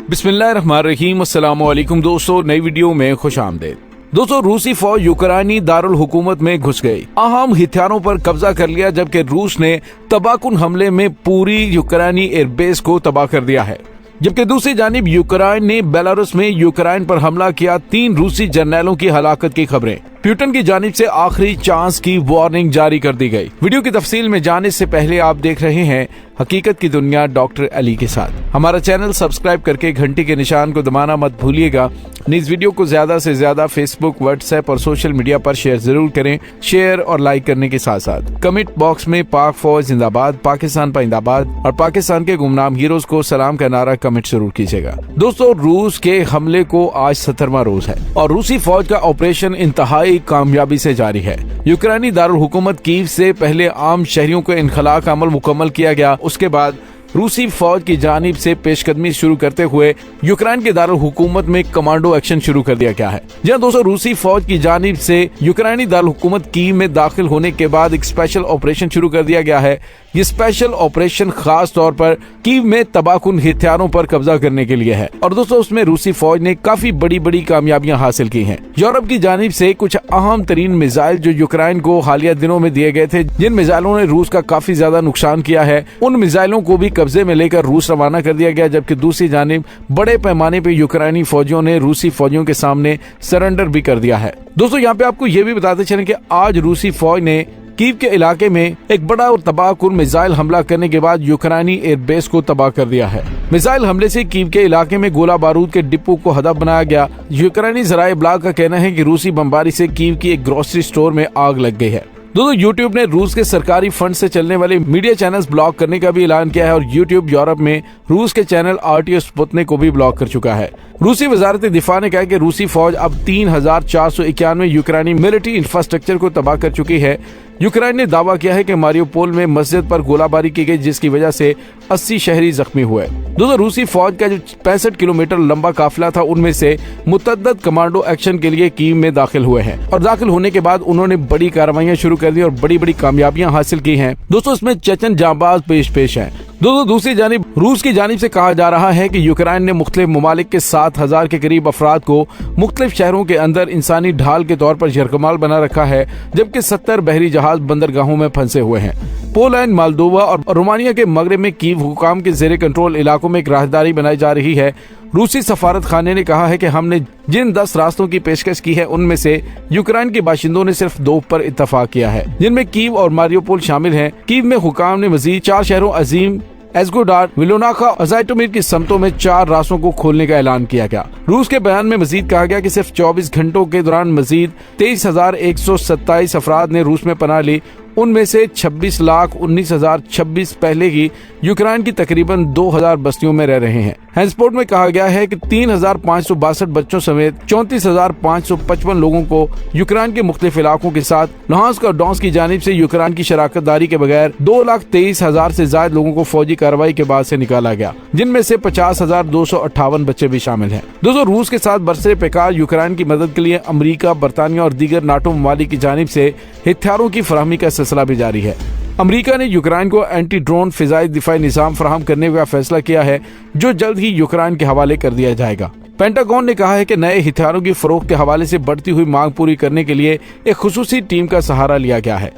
बिस्मिल्लाहिर्रहमानिर्रहीम। अस्सलाम वालेकुम दोस्तों, नई वीडियो में खुश आमदीद। दोस्तों, रूसी फौज यूक्रेनी दारुल हुकूमत में घुस गई, अहम हथियारों पर कब्जा कर लिया, जबकि रूस ने तबाहकुन हमले में पूरी यूक्रेनी एयरबेस को तबाह कर दिया है। जबकि दूसरी जानिब यूक्रेन ने बेलारूस में यूक्रेन पर हमला किया। 3 रूसी जर्नैलों की हलाकत की खबरें। पुतिन की जानिब से आखिरी चांस की वार्निंग जारी कर दी गई। वीडियो की तफसील में जाने से पहले आप देख रहे हैं हकीकत की दुनिया डॉक्टर अली के साथ। हमारा चैनल सब्सक्राइब करके घंटी के निशान को दबाना मत भूलिएगा। इस वीडियो को ज्यादा से ज्यादा फेसबुक, व्हाट्सएप और सोशल मीडिया पर शेयर जरूर करें। शेयर और लाइक करने के साथ साथ कमेंट बॉक्स में पाक फौज जिंदाबाद, पाकिस्तान पाइंदाबाद और पाकिस्तान के गुमनाम हीरोज को सलाम का नारा कमेंट जरूर कीजिएगा। दोस्तों, रूस के हमले को आज 17वां रोज है और रूसी फौज का ऑपरेशन इंतहाई कामयाबी से जारी है। यूक्रेनी दारुल हुकूमत कीव से पहले आम शहरियों को इनखला का अमल मुकम्मल किया गया। उसके बाद रूसी फौज की जानिब से पेशकदमी शुरू करते हुए यूक्रेन के दारुल हुकूमत में कमांडो एक्शन शुरू कर दिया गया है। जहां दोस्तों, रूसी फौज की जानिब से यूक्रेनी दारुल हुकूमत कीव में दाखिल होने के बाद एक स्पेशल ऑपरेशन शुरू कर दिया गया है। ये स्पेशल ऑपरेशन खास तौर पर कीव में तबाहकुन हथियारों पर कब्जा करने के लिए है और दोस्तों, उसमें रूसी फौज ने काफी बड़ी बड़ी कामयाबियां हासिल की हैं। यूरोप की जानिब से कुछ अहम तरीन मिसाइल जो यूक्रेन को हालिया दिनों में दिए गए थे, जिन मिसाइलों ने रूस का काफी ज्यादा नुकसान किया है, उन मिसाइलों को भी कब्जे में लेकर रूस रवाना कर दिया गया। जबकि दूसरी जानिब बड़े पैमाने पर यूक्रेनी फौजियों ने रूसी फौजियों के सामने सरेंडर भी कर दिया है। दोस्तों, यहाँ पे आपको ये भी बताते चलें कि आज रूसी फौज ने कीव के इलाके में एक बड़ा और तबाहकुन मिसाइल हमला करने के बाद यूक्रेनी एयरबेस को तबाह कर दिया है। मिसाइल हमले से कीव के इलाके में गोला बारूद के डिपो को हदफ बनाया गया। यूक्रेनी जराए इब्लाग का कहना है कि रूसी बमबारी से कीव की एक ग्रोसरी स्टोर में आग लग गई है। दोस्तों, यूट्यूब ने रूस के सरकारी फंड से चलने वाले मीडिया चैनल्स ब्लॉक करने का भी ऐलान किया है और यूट्यूब यूरोप में रूस के चैनल RT स्पुतनिक को भी ब्लॉक कर चुका है। रूसी वजारत दिफा ने कहा कि रूसी फौज अब 3491 यूक्रेनी मिलिट्री इंफ्रास्ट्रक्चर को तबाह कर चुकी है। यूक्रेन ने दावा किया है कि मारियोपोल में मस्जिद पर गोलाबारी की गई, जिसकी वजह से 80 शहरी जख्मी हुए। दोस्तों, रूसी फौज का जो 65 किलोमीटर लंबा काफिला था, उनमें से मुतअद्दिद कमांडो एक्शन के लिए कीव में दाखिल हुए हैं और दाखिल होने के बाद उन्होंने बड़ी कार्रवाइयां शुरू कर दी और बड़ी बड़ी कामयाबियां हासिल की हैं। दोस्तों, इसमें चेचन जांबाज पेश हैं। दोस्तों, दूसरी जानिब रूस की जानिब से कहा जा रहा है कि यूक्रेन ने मुख्तलिफ ममालिक के 7000 के करीब अफराद को मुख्तलिफ शहरों के अंदर इंसानी ढाल के तौर पर यरगमाल बना रखा है, जबकि 70 बहरी जहाज बंदरगाहों में फंसे हुए हैं। पोलैंड, मोल्दोवा और रोमानिया के मगरब में कीव हुकाम के जेर कंट्रोल इलाकों में एक राहदारी बनाई जा रही है। रूसी सफारत खाने ने कहा है कि हमने जिन 10 रास्तों की पेशकश की है, उनमें से यूक्रेन के बाशिंदों ने सिर्फ 2 पर इत्तफाक किया है, जिनमें कीव और मारियोपोल शामिल हैं। कीव में हुकाम ने मजीद 4 शहरों अजीम, एज़गोडार, विलोनाखा और ज़ाइटोमिर की समतों में 4 रास्तों को खोलने का ऐलान किया गया। रूस के बयान में मजीद कहा गया कि सिर्फ 24 घंटों के दौरान मजीद 23,127 अफराद ने रूस में पनाह ली। उनमें से 26,19,026 पहले ही यूक्रेन की तकरीबन 2000 बस्तियों में रह रहे हैं। हैंसपोर्ट में कहा गया है कि 3,562 बच्चों समेत 34,555 लोगों को यूक्रेन के मुख्तलिफ इलाकों के साथ लुहांस्क और डोनेट्स्क की जानिब से यूक्रेन की शराकत दारी के बगैर 2,23,000 से ज्यादा लोगों को फौजी कार्रवाई के बाद से निकाला गया, जिनमें से 50,258 बच्चे भी शामिल हैं। दोस्तों, रूस के साथ बरसरे पैकार यूक्रेन की मदद के लिए अमरीका, बरतानिया और दीगर नाटो ममालिक की जानिब से हथियारों की फराहमी का सिलसिला भी जारी है। अमेरिका ने यूक्रेन को एंटी ड्रोन फिजाई दिफाई निजाम फराहम करने का फैसला किया है, जो जल्द ही यूक्रेन के हवाले कर दिया जाएगा। पेंटागन ने कहा है कि नए हथियारों की फरोख्त के हवाले से बढ़ती हुई मांग पूरी करने के लिए एक खुसूसी टीम का सहारा लिया गया है।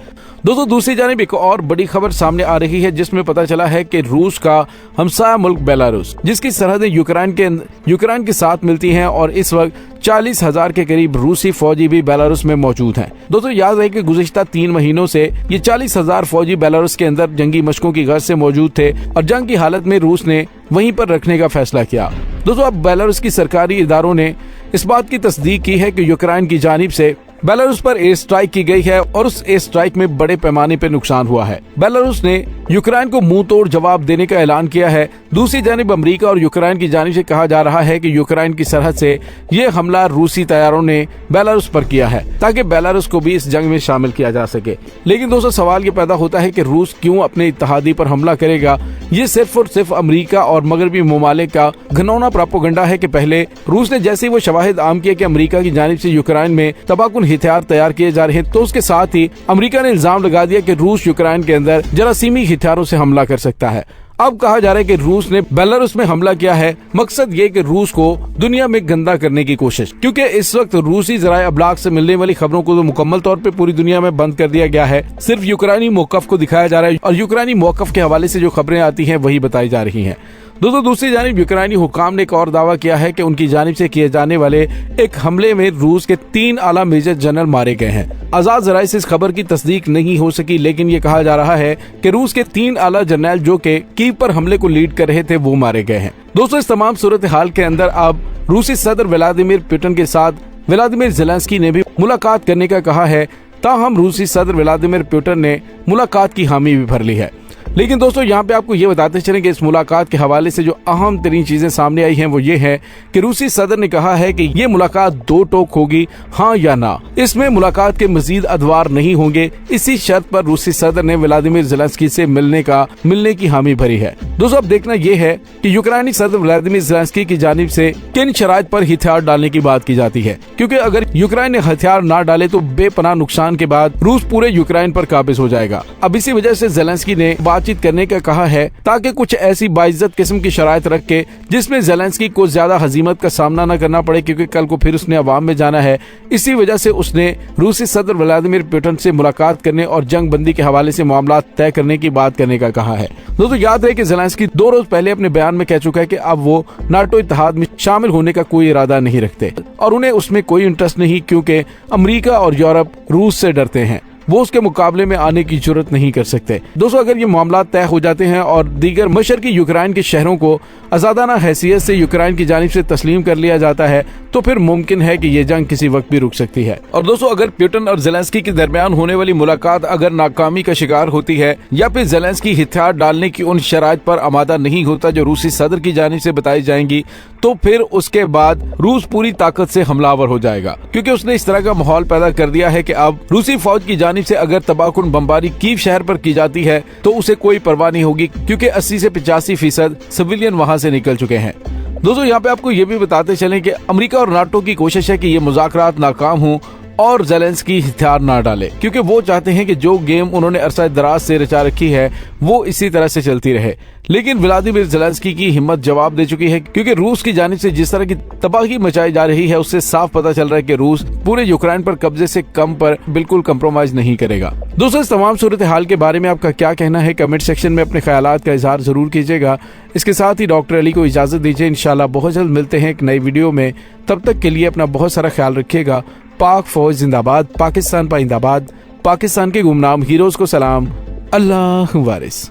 दोस्तों, दूसरी जानिब एक और बड़ी खबर सामने आ रही है, जिसमें पता चला है कि रूस का हमसाया मुल्क बेलारूस, जिसकी सरहदें यूक्रेन के साथ मिलती हैं और इस वक्त 40,000 के करीब रूसी फौजी भी बेलारूस में मौजूद हैं। दोस्तों, याद रहे कि गुज़िश्ता 3 महीनों से ये 40,000 फौजी बेलारूस के अंदर जंगी मशकों की गर्ज से मौजूद थे और जंग की हालत में रूस ने वहीं पर रखने का फैसला किया। दोस्तों, अब बेलारूस की सरकारी इदारों ने इस बात की तस्दीक की है कि यूक्रेन की जानिब से बेलारूस पर एयर स्ट्राइक की गई है और उस एयर स्ट्राइक में बड़े पैमाने पर नुकसान हुआ है। बेलारूस ने यूक्रेन को मुंह तोड़ जवाब देने का ऐलान किया है। दूसरी जानिब अमेरिका और यूक्रेन की जानिब से कहा जा रहा है कि यूक्रेन की सरहद से ये हमला रूसी तैयारों ने बेलारूस पर किया है, ताकि बेलारूस को भी इस जंग में शामिल किया जा सके। लेकिन दोस्तों, सवाल ये पैदा होता है कि रूस क्यों अपने इत्तहादी पर हमला करेगा। ये सिर्फ और सिर्फ अमेरिका और मगरबी ममालिक का घनौना प्रोपेगेंडा है कि पहले रूस ने जैसे ही वो शवाहिद आम किया कि अमेरिका की जानिब से यूक्रेन में तबाहकुन हथियार तैयार किए जा रहे हैं, तो उसके साथ ही अमेरिका ने इल्जाम लगा दिया कि रूस यूक्रेन के अंदर जरासीमी हथियारों से हमला कर सकता है। अब कहा जा रहा है कि रूस ने बेलारूस में हमला किया है। मकसद ये कि रूस को दुनिया में गंदा करने की कोशिश, क्योंकि इस वक्त रूसी ज़राए अबलाग से मिलने वाली खबरों को तो मुकम्मल तौर पे पूरी दुनिया में बंद कर दिया गया है। सिर्फ यूक्रेनी मौकफ को दिखाया जा रहा है और यूक्रेनी मौकफ के हवाले से जो खबरें आती हैं वही बताई जा रही हैं। दोस्तों, दूसरी जानिब यूक्रेनी हुकाम ने एक और दावा किया है कि उनकी जानिब से किए जाने वाले एक हमले में रूस के 3 आला मेजर जनरल मारे गए हैं। आजाद जराये से इस खबर की तस्दीक नहीं हो सकी, लेकिन ये कहा जा रहा है कि रूस के 3 आला जनरल जो कि कीव पर हमले को लीड कर रहे थे वो मारे गए हैं। दोस्तों, इस तमाम सूरत हाल के अंदर अब रूसी सदर व्लादिमीर पुतिन के साथ व्लादिमीर ज़ेलेंस्की ने भी मुलाकात करने का कहा है। ताहम रूसी सदर व्लादिमीर पुतिन ने मुलाकात की हामी भी भर ली है। लेकिन दोस्तों, यहाँ पे आपको ये बताते चलें कि इस मुलाकात के हवाले से जो अहम तरीन चीजें सामने आई हैं वो ये है कि रूसी सदर ने कहा है कि ये मुलाकात 2 टोक होगी, हाँ या ना। इसमें मुलाकात के मजीद अदवार नहीं होंगे। इसी शर्त पर रूसी सदर ने व्लादिमीर ज़ेलेंस्की से मिलने की हामी भरी है। दोस्तों, अब देखना ये है कि यूक्रेनी सदर व्लादिमीर ज़ेलेंस्की की जानिब से किन शराइत पर हथियार डालने की बात की जाती है, क्योंकि अगर यूक्रेन ने हथियार ना डाले तो बेपनाह नुकसान के बाद रूस पूरे यूक्रेन पर काबिज हो जाएगा। अब इसी वजह से ज़ेलेंस्की ने बातचीत करने का कहा है, ताकि कुछ ऐसी बाइज्जत किस्म की शराइत रख के जिसमें ज़ेलेंस्की को ज्यादा हजीमत का सामना न करना पड़े, क्योंकि कल को फिर उसने अवाम में जाना है। इसी वजह से उसने रूसी सदर व्लादिमीर पुतिन से मुलाकात करने और जंग बंदी के हवाले से मामला तय करने की बात करने का कहा है। दोस्तों, याद रहे कि ज़ेलेंस्की 2 रोज पहले अपने बयान में कह चुका है कि अब वो नाटो इत्तेहाद में शामिल होने का कोई इरादा नहीं रखते और उन्हें उसमें कोई इंटरेस्ट नहीं, क्योंकि अमेरिका और यूरोप रूस से डरते हैं। वो उसके मुकाबले में आने की जरूरत नहीं कर सकते। दोस्तों, अगर ये मामला तय हो जाते हैं और दीगर मशरकी यूक्रेन के शहरों को आजादाना हैसियत से यूक्रेन की जानिब से तस्लीम कर लिया जाता है तो फिर मुमकिन है कि ये जंग किसी वक्त भी रुक सकती है। और दोस्तों, अगर पुतिन और ज़ेलेंस्की के दरमियान होने वाली मुलाकात अगर नाकामी का शिकार होती है या फिर ज़ेलेंस्की हथियार डालने की उन शराइत पर आमादा नहीं होता जो रूसी सदर की जानिब से बताई जाएंगी, तो फिर उसके बाद रूस पूरी ताकत से हमलावर हो जाएगा, क्योंकि उसने इस तरह का माहौल पैदा कर दिया है कि अब रूसी फौज की जानिब से अगर तबाहकुन बमबारी कीव शहर पर की जाती है तो उसे कोई परवाह नहीं होगी, क्योंकि 80 से 85% सिविलियन वहां से निकल चुके हैं। दोस्तों, यहाँ पे आपको ये भी बताते चलें कि अमेरिका और नाटो की कोशिश है कि ये मुज़ाकरात नाकाम हों और ज़ेलेंस्की हथियार ना डाले, क्योंकि वो चाहते हैं कि जो गेम उन्होंने अरसा दराज से रचा रखी है वो इसी तरह से चलती रहे। लेकिन व्लादिमीर ज़ेलेंस्की की हिम्मत जवाब दे चुकी है, क्योंकि रूस की जानिब से जिस तरह की तबाही मचाई जा रही है उससे साफ पता चल रहा है कि रूस पूरे यूक्रेन पर कब्जे से कम पर बिल्कुल कंप्रोमाइज नहीं करेगा। दोस्तों, इस तमाम सूरत हाल के बारे में आपका क्या कहना है, कमेंट सेक्शन में अपने ख्यालात का इजहार जरूर कीजिएगा। इसके साथ ही डॉक्टर अली को इजाजत दीजिए। इंशाल्लाह बहुत जल्द मिलते हैं एक नई वीडियो में। तब तक के लिए अपना बहुत सारा ख्याल रखिएगा। पाक फौज जिंदाबाद, पाकिस्तान पाइंदाबाद, पाकिस्तान के गुमनाम हीरोज को सलाम, अल्लाह वारिस।